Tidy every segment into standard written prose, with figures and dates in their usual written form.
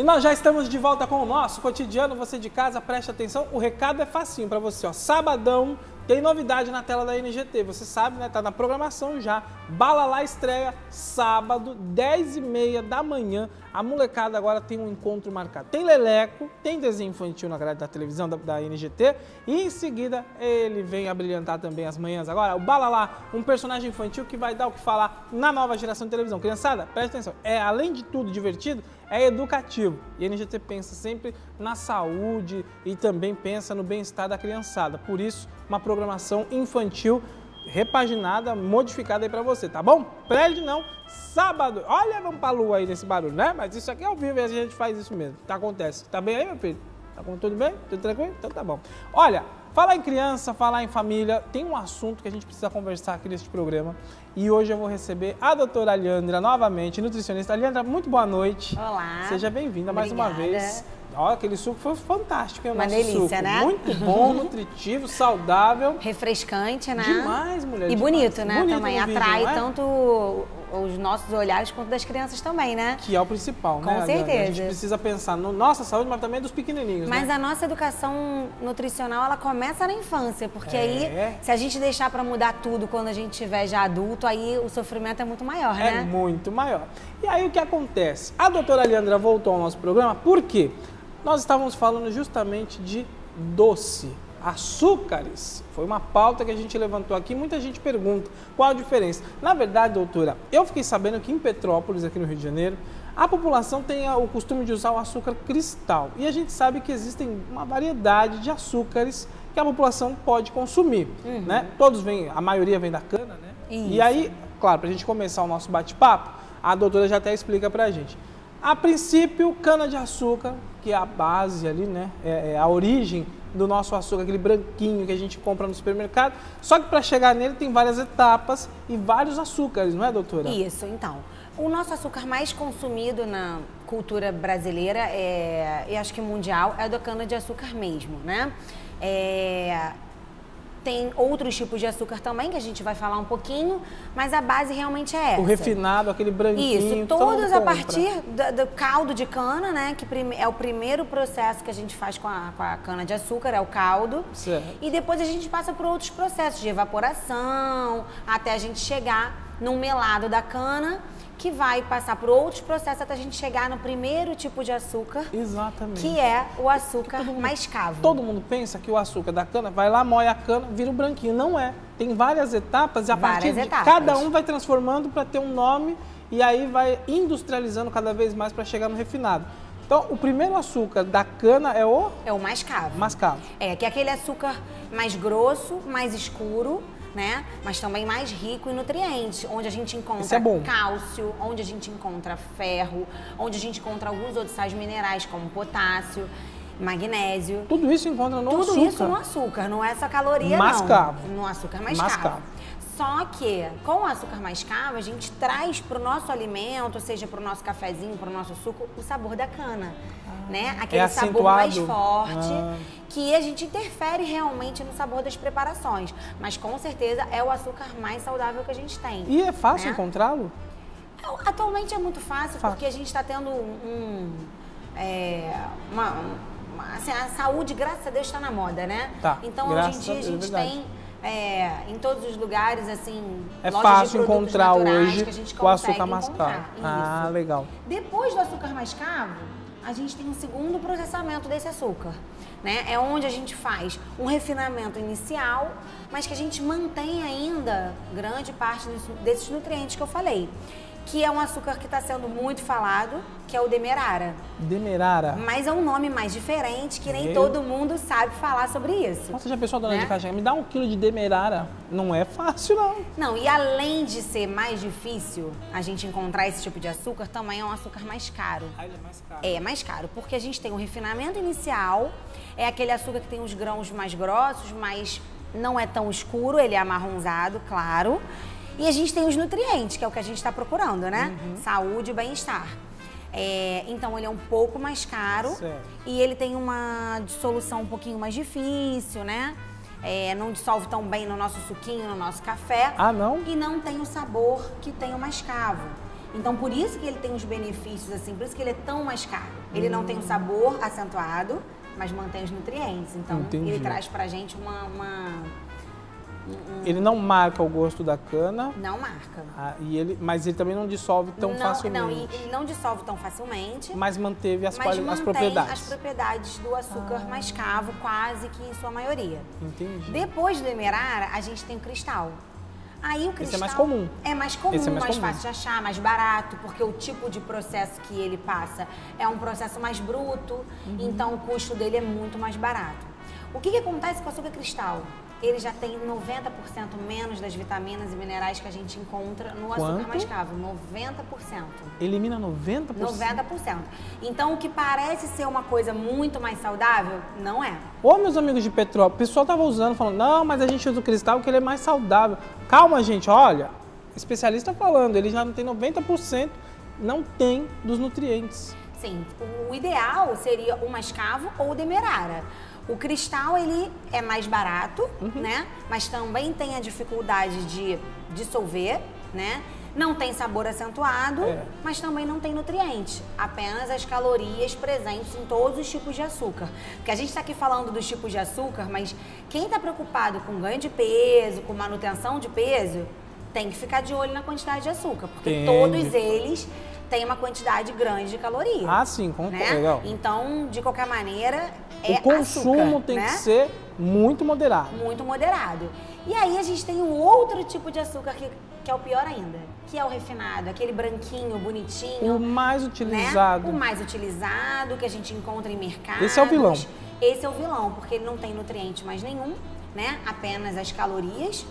nós já estamos de volta com o nosso cotidiano. Você de casa, preste atenção, o recado é facinho para você, ó. Sabadão tem novidade na tela da NGT, você sabe, né? Tá na programação já. Balalá estreia sábado, 10h30 da manhã. A molecada agora tem um encontro marcado. Tem leleco, tem desenho infantil na grade da televisão da NGT e em seguida ele vem a brilhantar também as manhãs. Agora, o Balalá, um personagem infantil que vai dar o que falar na nova geração de televisão. Criançada, preste atenção, além de tudo divertido, é educativo. E a NGT pensa sempre na saúde e também pensa no bem-estar da criançada. Por isso, uma programação infantil repaginada, modificada aí pra você, tá bom? Perde não, sábado, olha, vamos pra lua aí nesse barulho, né? Mas isso aqui é ao vivo e a gente faz isso mesmo, tá? Acontece. Tá bem aí, meu filho? Tá com tudo bem? Tudo tranquilo? Então tá bom. Olha, falar em criança, falar em família, tem um assunto que a gente precisa conversar aqui neste programa. E hoje eu vou receber a doutora Aliandra novamente, nutricionista. Aliandra, muito boa noite. Olá. Seja bem-vinda mais uma vez. Olha, aquele suco foi fantástico, hein? Uma delícia, né? Muito bom, nutritivo, saudável. Refrescante, né? Demais, mulher. E demais. bonito, né? Bonito também vídeo, atrai não é? tanto os nossos olhares quanto das crianças também, né? Que é o principal, né? Com certeza. A gente precisa pensar na nossa saúde, mas também dos pequenininhos, Mas né? a nossa educação nutricional, ela começa na infância, porque aí, se a gente deixar pra mudar tudo quando a gente estiver já adulto, aí o sofrimento é muito maior, né? É muito maior. E aí o que acontece? A doutora Aliandra voltou ao nosso programa, por quê? Nós estávamos falando justamente de doce, açúcares. Foi uma pauta que a gente levantou aqui, muita gente pergunta qual a diferença. Na verdade, doutora, eu fiquei sabendo que em Petrópolis, aqui no Rio de Janeiro, a população tem o costume de usar o açúcar cristal. E a gente sabe que existem uma variedade de açúcares que a população pode consumir, né? Todos vêm, a maioria vem da cana, né? Isso. E aí, claro, para a gente começar o nosso bate-papo, a doutora já até explica pra gente. A princípio, cana-de-açúcar, que é a base ali, né? É a origem do nosso açúcar, aquele branquinho que a gente compra no supermercado. Só que para chegar nele tem várias etapas e vários açúcares, não é, doutora? Isso, então. O nosso açúcar mais consumido na cultura brasileira, e acho que mundial, é o da cana-de-açúcar mesmo, né? Tem outros tipos de açúcar também, que a gente vai falar um pouquinho, mas a base realmente é essa. O refinado, aquele branquinho. Isso, todos a partir do caldo de cana, né? Que é o primeiro processo que a gente faz com a cana de açúcar, é o caldo. Certo. E depois a gente passa por outros processos de evaporação, até a gente chegar no melado da cana, que vai passar por outros processos até a gente chegar no primeiro tipo de açúcar. Exatamente. Que é o açúcar mascavo. Todo mundo pensa que o açúcar da cana vai lá, moe a cana, vira um branquinho. Não é. Tem várias etapas e a partir de cada um vai transformando para ter um nome e aí vai industrializando cada vez mais para chegar no refinado. Então, o primeiro açúcar da cana é o... É o mascavo. Mascavo. Que é aquele açúcar mais grosso, mais escuro, né? Mas também mais rico em nutrientes, onde a gente encontra cálcio, onde a gente encontra ferro, onde a gente encontra alguns outros sais minerais, como potássio, magnésio. Tudo isso encontra no açúcar. Tudo isso no açúcar, não é essa caloria mascavo. Não. No açúcar mascavo. Só que com o açúcar mascavo, a gente traz para o nosso alimento, seja para o nosso cafezinho, para o nosso suco, o sabor da cana. Né? Aquele sabor mais forte, que a gente interfere realmente no sabor das preparações. Mas com certeza é o açúcar mais saudável que a gente tem. E é fácil encontrá-lo? Atualmente é muito fácil, porque a gente está tendo assim, a saúde, graças a Deus, está na moda, né? Tá. Então hoje em dia a gente tem em todos os lugares, assim, é lojas fácil de produtos encontrar naturais hoje que a gente o açúcar mascavo. Ah, legal. Depois do açúcar mascavo, a gente tem um segundo processamento desse açúcar, né? É onde a gente faz um refinamento inicial, mas que a gente mantém ainda grande parte desses nutrientes que eu falei. Que é um açúcar que está sendo muito falado, que é o demerara. Demerara? Mas é um nome mais diferente, que nem todo mundo sabe falar sobre isso. Nossa, já pensou, dona de caixa? Me dá 1 quilo de demerara. Não é fácil, não. Não, e além de ser mais difícil a gente encontrar esse tipo de açúcar, também é um açúcar mais caro. Ah, ele é mais caro. É mais caro, porque a gente tem um refinamento inicial, é aquele açúcar que tem os grãos mais grossos, mas não é tão escuro, ele é amarronzado, claro. E a gente tem os nutrientes, que é o que a gente está procurando, né? Saúde e bem-estar. Então ele é um pouco mais caro e ele tem uma dissolução um pouquinho mais difícil, né? Não dissolve tão bem no nosso suquinho, no nosso café. Ah, não? E não tem o sabor que tem o mascavo. Então por isso que ele tem os benefícios, assim, por isso que ele é tão mais caro. Ele não tem um sabor acentuado, mas mantém os nutrientes. Então, Entendi. ele traz pra gente Ele não marca o gosto da cana. Não marca. Mas ele também não dissolve tão facilmente. Não, ele não dissolve tão facilmente. Mas manteve as mantém propriedades. as propriedades do açúcar mascavo, quase que em sua maioria. Entendi. Depois do demerara, a gente tem o cristal. Aí o cristal Esse é mais comum. É mais comum, Esse é mais mais comum. fácil de achar, mais barato, porque o tipo de processo que ele passa é um processo mais bruto, então o custo dele é muito mais barato. O que acontece com o açúcar cristal? Ele já tem 90% menos das vitaminas e minerais que a gente encontra no açúcar mascavo. 90%. Elimina 90%? 90%. Então, o que parece ser uma coisa muito mais saudável, não é. Ô, meus amigos de Petrópolis, o pessoal tava usando, falando, não, mas a gente usa o cristal porque ele é mais saudável. Calma, gente, olha, especialista falando, ele já não tem 90%, não tem dos nutrientes. Sim, o ideal seria o mascavo ou o demerara. O cristal, ele é mais barato, né? Mas também tem a dificuldade de dissolver, né? Não tem sabor acentuado, mas também não tem nutrientes. Apenas as calorias presentes em todos os tipos de açúcar. Porque a gente está aqui falando dos tipos de açúcar, mas quem está preocupado com ganho de peso, com manutenção de peso, tem que ficar de olho na quantidade de açúcar. Porque todos eles têm uma quantidade grande de calorias. Ah, sim, concordo. Né? Legal. Então, de qualquer maneira, o consumo açúcar, tem né? que ser muito moderado. Muito moderado. E aí a gente tem um outro tipo de açúcar que é o pior ainda, que é o refinado, aquele branquinho, bonitinho. O mais utilizado. Né? O mais utilizado, que a gente encontra em mercados. Esse é o vilão. Esse é o vilão, porque ele não tem nutriente mais nenhum, né? Apenas as calorias.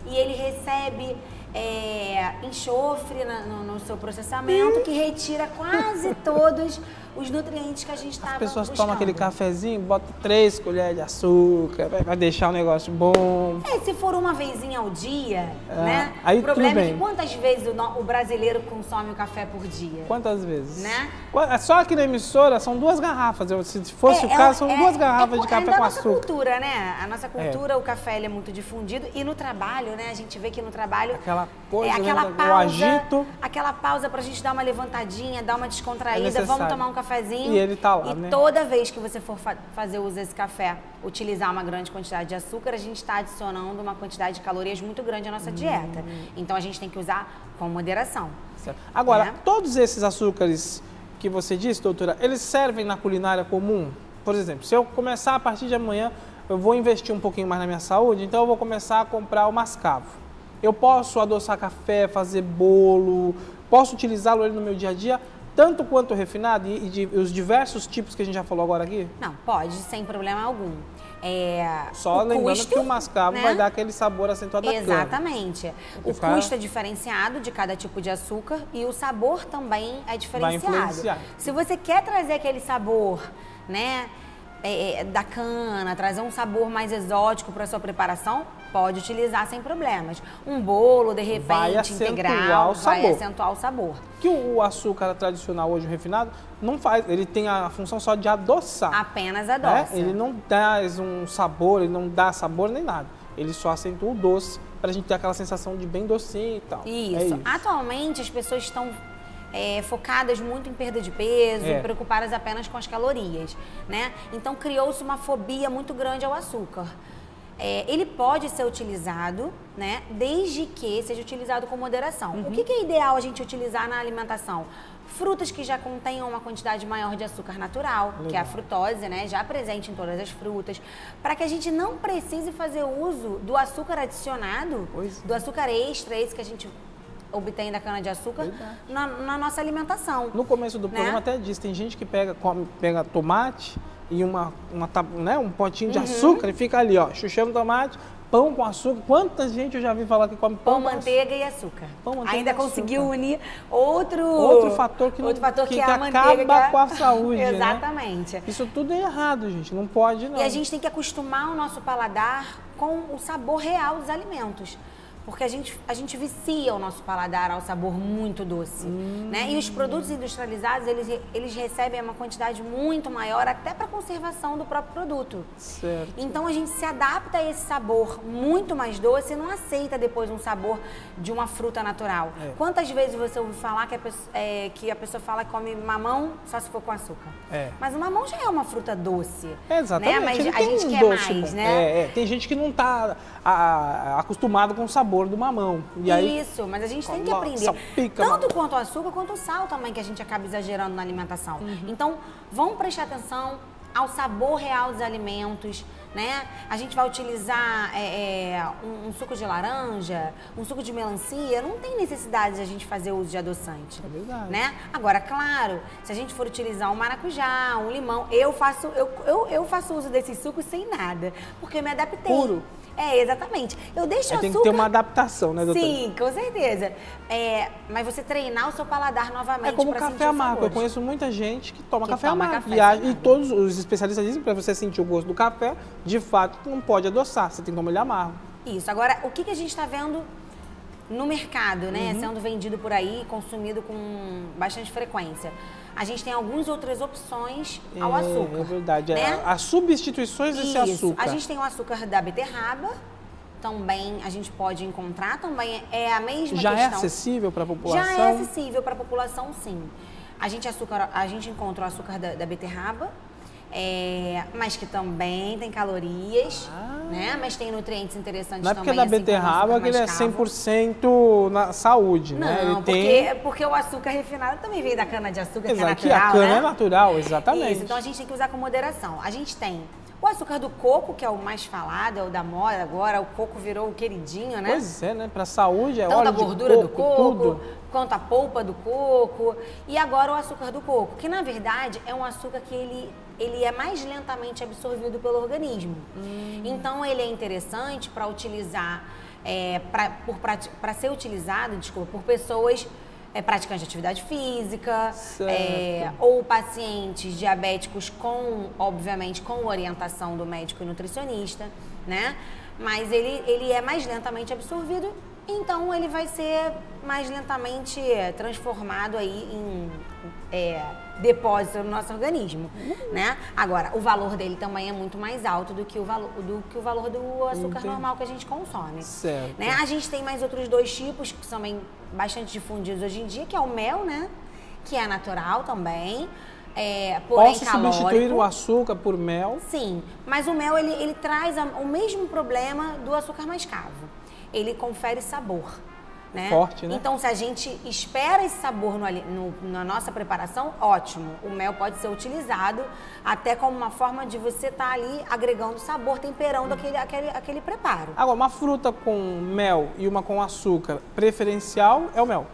E ele recebe enxofre no seu processamento, que retira quase todos os nutrientes que a gente estava buscando. As pessoas tomam aquele cafezinho, botam 3 colheres de açúcar, vai deixar o negócio bom. Se for uma vezinha ao dia, né? Aí o problema tudo é bem. que quantas vezes o brasileiro consome o café por dia? Quantas vezes? Né? Só aqui na emissora são 2 garrafas. Se fosse o caso, são 2 garrafas de café com açúcar. É da nossa cultura, né? A nossa cultura, o café ele é muito difundido. E no trabalho, né? A gente vê que no trabalho... Aquela coisa, aquela o pausa, agito. Aquela pausa pra gente dar uma levantadinha, dar uma descontraída, vamos tomar um cafezinho. E ele tá lá, e né? toda vez que você for fazer uso desse café, utilizar uma grande quantidade de açúcar, a gente está adicionando uma quantidade de calorias muito grande à nossa dieta. Então, a gente tem que usar com moderação. Certo. Agora, todos esses açúcares que você disse, doutora, eles servem na culinária comum? Por exemplo, se eu começar a partir de amanhã, eu vou investir um pouquinho mais na minha saúde, então eu vou começar a comprar o mascavo. Eu posso adoçar café, fazer bolo, posso utilizá-lo no meu dia a dia, tanto quanto o refinado e os diversos tipos que a gente já falou agora aqui? Não, pode, sem problema algum. Só lembrando custo, que o mascavo, né, vai dar aquele sabor acentuado da cana. Exatamente. O custo é diferenciado de cada tipo de açúcar e o sabor também é diferenciado. Vai influenciar. Se você quer trazer aquele sabor, né, da cana, trazer um sabor mais exótico para sua preparação, pode utilizar sem problemas. Um bolo, de repente, integral, vai acentuar o sabor. Que o açúcar tradicional hoje, o refinado, não faz, ele tem a função só de adoçar. Apenas adoça. Ele não traz um sabor, ele não dá sabor nem nada. Ele só acentua o doce, pra gente ter aquela sensação de bem docinho e tal. Isso. Atualmente, as pessoas estão focadas muito em perda de peso, preocupadas apenas com as calorias, né? Então, criou-se uma fobia muito grande ao açúcar. Ele pode ser utilizado, né, desde que seja utilizado com moderação. O que é ideal a gente utilizar na alimentação? Frutas que já contenham uma quantidade maior de açúcar natural, que é a frutose, né, já presente em todas as frutas, para que a gente não precise fazer uso do açúcar adicionado, do açúcar extra, esse que a gente obtém da cana-de-açúcar na nossa alimentação. No começo do programa até disse, tem gente que pega tomate e um potinho de açúcar e fica ali, ó, chuchando tomate, pão com açúcar. Quanta gente eu já vi falar que come pão, manteiga e açúcar. Ainda conseguiu unir outro fator que é a manteiga, acaba com a saúde. Exatamente. Né? Isso tudo é errado, gente. Não pode, não. E a gente tem que acostumar o nosso paladar com o sabor real dos alimentos. Porque a gente vicia o nosso paladar ao sabor muito doce, né? E os produtos industrializados, eles recebem uma quantidade muito maior até para conservação do próprio produto. Certo. Então a gente se adapta a esse sabor muito mais doce e não aceita depois um sabor de uma fruta natural. Quantas vezes você ouve falar que a pessoa fala que come mamão só se for com açúcar? Mas o mamão já é uma fruta doce. Exatamente. Né? Mas Ele a tem gente um quer doce mais, bom. né? Tem gente que não está acostumado com o sabor do mamão. E aí, isso, mas a gente tem que aprender. Salpica, tanto quanto o açúcar, quanto o sal também, que a gente acaba exagerando na alimentação. Então, vamos prestar atenção ao sabor real dos alimentos, né? A gente vai utilizar um suco de laranja, um suco de melancia, não tem necessidade de a gente fazer uso de adoçante. É verdade. Né? Agora, claro, se a gente for utilizar um maracujá, um limão, eu faço uso desses sucos sem nada, porque eu me adaptei. Puro. Exatamente. Eu deixo o açúcar... Tem que ter uma adaptação, né, doutora? Sim, com certeza. Mas você treinar o seu paladar novamente. É como o café amargo. Eu conheço muita gente que toma café amargo. E todos os especialistas dizem que para você sentir o gosto do café, de fato, não pode adoçar. Você tem que tomar ele amargo. Isso. Agora, o que a gente está vendo no mercado, né? Sendo vendido por aí, consumido com bastante frequência. A gente tem algumas outras opções ao açúcar. É verdade. Né? As substituições desse açúcar. A gente tem o açúcar da beterraba, também a gente pode encontrar, também é a mesma Já questão. É acessível para a população? Já é acessível para a população, sim. A gente encontra o açúcar da beterraba, mas que também tem calorias, né? Mas tem nutrientes interessantes também. Não é porque da beterraba que ele é 100% na saúde, não, né? Ele porque o açúcar refinado também vem da cana-de-açúcar, que é Exato, natural, a cana né? é natural, exatamente. Isso, então a gente tem que usar com moderação. A gente tem o açúcar do coco, que é o mais falado, é o da moda agora, o coco virou o queridinho, né? Pois é, né? Para a saúde é tanto óleo a gordura de coco, do coco, tudo. quanto a polpa do coco. E agora o açúcar do coco, que na verdade é um açúcar que ele é mais lentamente absorvido pelo organismo. Então ele é interessante para utilizar, para ser utilizado, por pessoas praticantes de atividade física, ou pacientes diabéticos obviamente, com orientação do médico e nutricionista, né? Mas ele é mais lentamente absorvido, então ele vai ser mais lentamente transformado aí em depósito no nosso organismo, né? Agora, o valor dele também é muito mais alto do que o valor do açúcar normal que a gente consome. Certo. Né? A gente tem mais outros dois tipos que são bem difundidos hoje em dia, que é o mel, né? Que é natural também, porém Posso calórico. substituir o açúcar por mel? Sim, mas o mel ele traz o mesmo problema do açúcar mascavo. Ele confere sabor. Né? Forte, né? Então, se a gente espera esse sabor na nossa preparação, ótimo. O mel pode ser utilizado até como uma forma de você estar ali agregando sabor, temperando aquele preparo. Agora, uma fruta com mel e uma com açúcar, preferencial é o mel?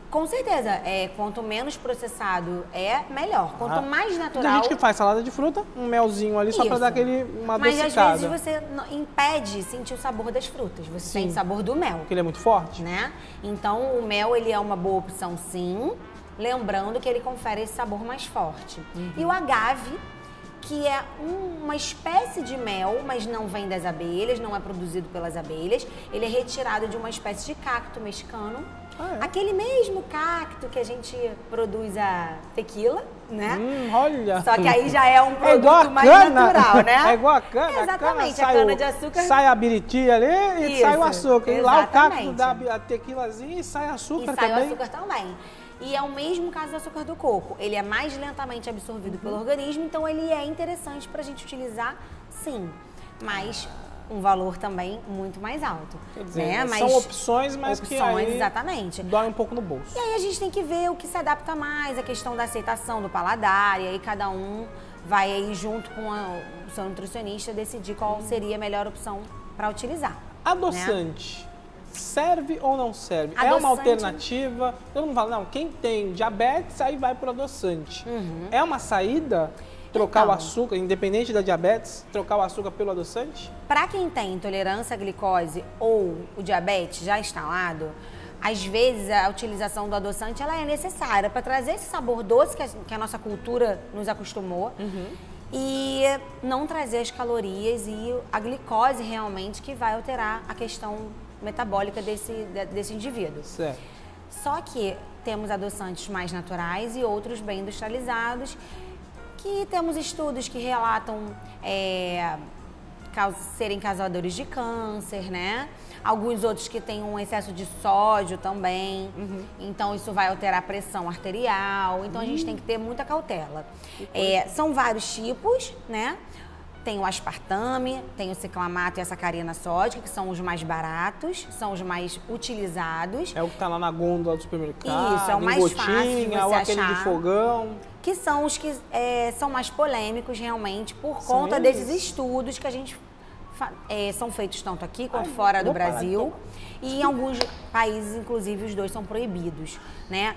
Com certeza. Quanto menos processado melhor. Quanto mais natural... Tem gente que faz salada de fruta, um melzinho ali, só para dar uma adocicada. Mas às vezes você impede sentir o sabor das frutas. Você sente o sabor do mel. Porque ele é muito forte? Né? Então, o mel ele é uma boa opção, sim. Lembrando que ele confere esse sabor mais forte. E o agave, que é uma espécie de mel, mas não vem das abelhas, não é produzido pelas abelhas. Ele é retirado de uma espécie de cacto mexicano. Aquele mesmo cacto que a gente produz a tequila, né? Olha! Só que aí já é um produto mais natural, né? É igual a cana. Exatamente, a cana-de-açúcar. Sai a biriti ali e sai o açúcar. E lá o cacto dá a tequilazinha e sai açúcar também. E sai o açúcar também. E é o mesmo caso do açúcar do coco. Ele é mais lentamente absorvido pelo organismo, então ele é interessante para a gente utilizar, sim. Mas um valor também muito mais alto. Quer dizer, né? Mas são opções, mas que aí exatamente. dói um pouco no bolso. E aí a gente tem que ver o que se adapta mais, a questão da aceitação do paladar, e aí cada um vai aí junto com o seu nutricionista decidir qual seria a melhor opção para utilizar. Adoçante. Né? Serve ou não serve? Adoçante... É uma alternativa? Todo mundo fala, não, quem tem diabetes, aí vai pro adoçante. É uma saída trocar o açúcar, independente da diabetes, trocar o açúcar pelo adoçante? Para quem tem intolerância à glicose ou o diabetes já instalado, às vezes a utilização do adoçante ela é necessária para trazer esse sabor doce que a nossa cultura nos acostumou. E não trazer as calorias e a glicose realmente que vai alterar a questão metabólica desse indivíduo. Certo. Só que temos adoçantes mais naturais e outros bem industrializados, que temos estudos que relatam serem causadores de câncer, né? Alguns outros que têm um excesso de sódio também, então isso vai alterar a pressão arterial, então a gente tem que ter muita cautela. São vários tipos, né? Tem o aspartame, tem o ciclamato e a sacarina sódica, que são os mais baratos, são os mais utilizados. É o que tá lá na gôndola do supermercado. Isso, é o mais fácil de você ou aquele achar. de fogão. Que são os que são mais polêmicos realmente por conta desses estudos que a gente são feitos tanto aqui quanto fora do Brasil. E em alguns países, inclusive, os dois são proibidos, né?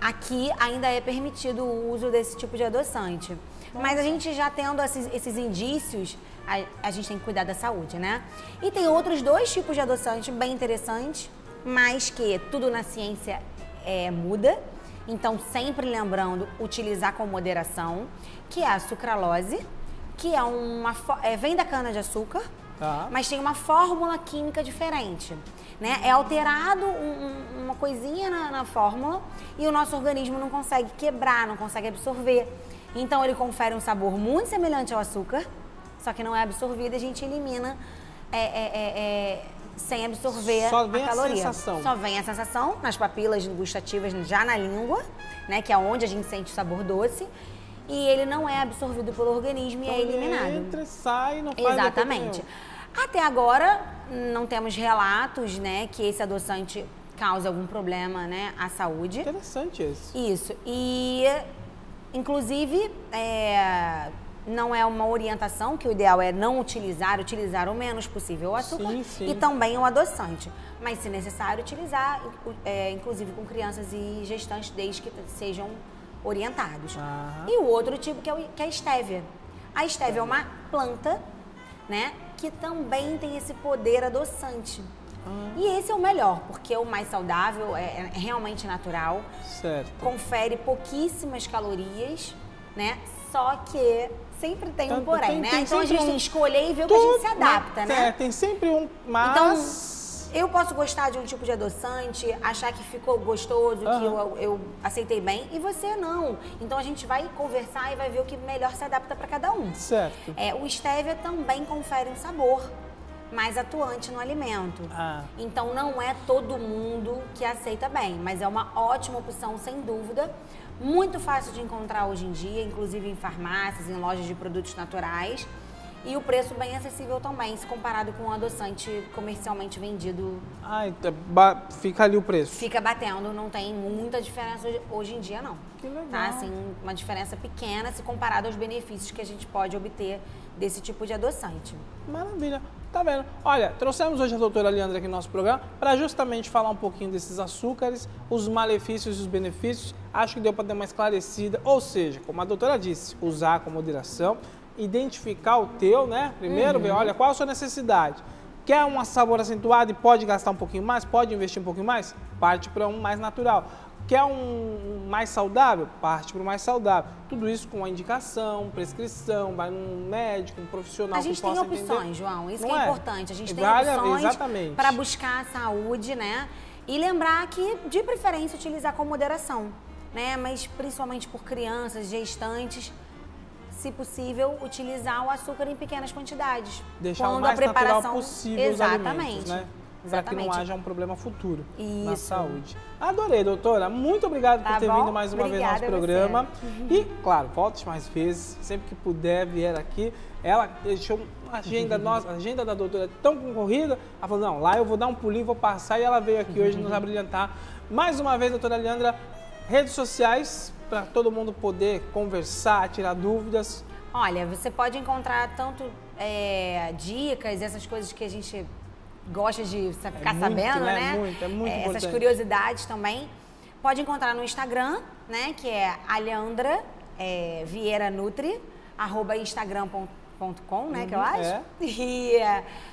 Aqui ainda é permitido o uso desse tipo de adoçante. Mas a gente já tendo esses indícios, a gente tem que cuidar da saúde, né? E tem outros dois tipos de adoçante bem interessantes, mas que tudo na ciência muda. Então, sempre lembrando, utilizar com moderação, que é a sucralose, que vem da cana-de-açúcar, mas tem uma fórmula química diferente, né? É alterado uma coisinha na fórmula e o nosso organismo não consegue quebrar, não consegue absorver. Então, ele confere um sabor muito semelhante ao açúcar, só que não é absorvido e a gente elimina sem absorver Só vem a caloria. sensação. Só vem a sensação nas papilas gustativas, já na língua, né? Que é onde a gente sente o sabor doce. E ele não é absorvido pelo organismo Então, e é eliminado. Ele entra, sai, não faz Exatamente. Até agora, não temos relatos, né, que esse adoçante cause algum problema, né, à saúde. Interessante esse. Isso. E, inclusive, não é uma orientação que o ideal é não utilizar o menos possível o açúcar e também o adoçante. Mas, se necessário, utilizar, inclusive com crianças e gestantes, desde que sejam orientados. E o outro tipo que é a estévia. A estévia é uma planta, né, que também tem esse poder adoçante. E esse é o melhor, porque é o mais saudável, é realmente natural. Certo. Confere pouquíssimas calorias, né? Só que sempre tem um porém, né? Então a gente tem que escolher e ver o que a gente se adapta, né? Tem sempre um, mas... Então, eu posso gostar de um tipo de adoçante, achar que ficou gostoso, que eu aceitei bem, e você não. Então a gente vai conversar e vai ver o que melhor se adapta para cada um. Certo. O stevia também confere um sabor mais atuante no alimento. Então não é todo mundo que aceita bem, mas é uma ótima opção, sem dúvida. Muito fácil de encontrar hoje em dia, inclusive em farmácias, em lojas de produtos naturais. E o preço bem acessível também, se comparado com um adoçante comercialmente vendido. Fica ali o preço. Fica batendo, não tem muita diferença hoje em dia, não. Que legal. Tá? Assim, uma diferença pequena se comparado aos benefícios que a gente pode obter desse tipo de adoçante. Maravilha. Tá vendo? Olha, trouxemos hoje a doutora Leandra aqui no nosso programa para justamente falar um pouquinho desses açúcares, os malefícios e os benefícios. Acho que deu para dar uma esclarecida. Ou seja, como a doutora disse, usar com moderação, identificar o teu, né? Primeiro, ver, olha, qual a sua necessidade. Quer um sabor acentuado e pode gastar um pouquinho mais? Pode investir um pouquinho mais? Parte para um mais natural. Quer um mais saudável? Parte para o mais saudável. Tudo isso com a indicação, prescrição, vai num médico, um profissional que possa entender. A gente tem opções, João, isso que é importante. A gente tem opções para buscar a saúde, né? E lembrar que, de preferência, utilizar com moderação, né? Mas principalmente por crianças, gestantes, se possível, utilizar o açúcar em pequenas quantidades. Deixar o mais natural possível os alimentos, né? Para que não haja um problema futuro na saúde. Adorei, doutora. Muito obrigado por ter vindo mais uma vez ao nosso programa. E, claro, volte mais vezes. Sempre que puder, vier aqui. Ela deixou uma agenda nossa, a agenda da doutora tão concorrida. Ela falou, não, lá eu vou dar um pulinho, vou passar. E ela veio aqui hoje nos abrilhantar. Mais uma vez, doutora Leandra, redes sociais para todo mundo poder conversar, tirar dúvidas. Olha, você pode encontrar tanto dicas, essas coisas que a gente gosta de ficar sabendo, né? É muito importante. Essas curiosidades também. Pode encontrar no Instagram, né? Que é Aleandra Vieira Nutri, @instagram.com, né? Que eu acho. E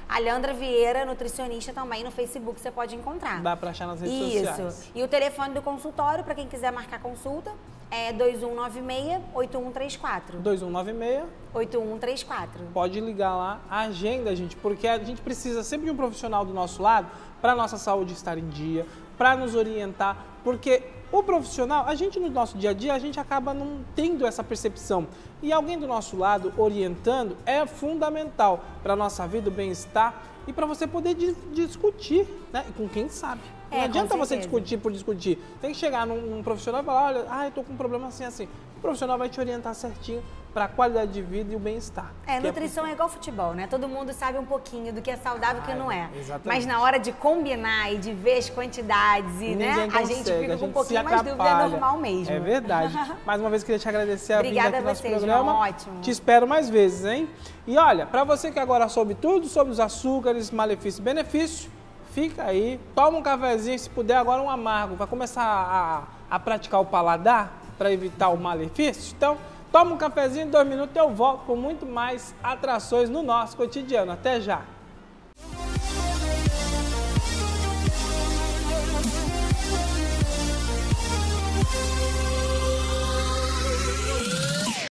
Aleandra Vieira, nutricionista, também no Facebook você pode encontrar. Dá para achar nas redes sociais. Isso. E o telefone do consultório, para quem quiser marcar consulta, É 2196-8134. 2196-8134. 8134. Pode ligar lá, agenda, gente, porque a gente precisa sempre de um profissional do nosso lado para a nossa saúde estar em dia, para nos orientar, porque o profissional, a gente no nosso dia a dia, a gente acaba não tendo essa percepção. E alguém do nosso lado orientando é fundamental para a nossa vida, o bem-estar e para você poder discutir, né? E com quem sabe. Não adianta você discutir por discutir. Tem que chegar num profissional e falar, olha, eu tô com um problema assim, assim. O profissional vai te orientar certinho para a qualidade de vida e o bem-estar. Nutrição é igual futebol, né? Todo mundo sabe um pouquinho do que é saudável e o que não é. Exatamente. Mas na hora de combinar e de ver as quantidades, e, né, a gente fica com um pouquinho mais dúvida, é normal mesmo. É verdade. Mais uma vez, queria te agradecer a vinda aqui no nosso programa. João, ótimo. Te espero mais vezes, hein? E olha, para você que agora soube tudo sobre os açúcares, malefícios e benefícios, fica aí, toma um cafezinho, se puder, agora um amargo. Vai começar a praticar o paladar para evitar o malefício? Então, toma um cafezinho, 2 minutos, eu volto com muito mais atrações no nosso cotidiano. Até já!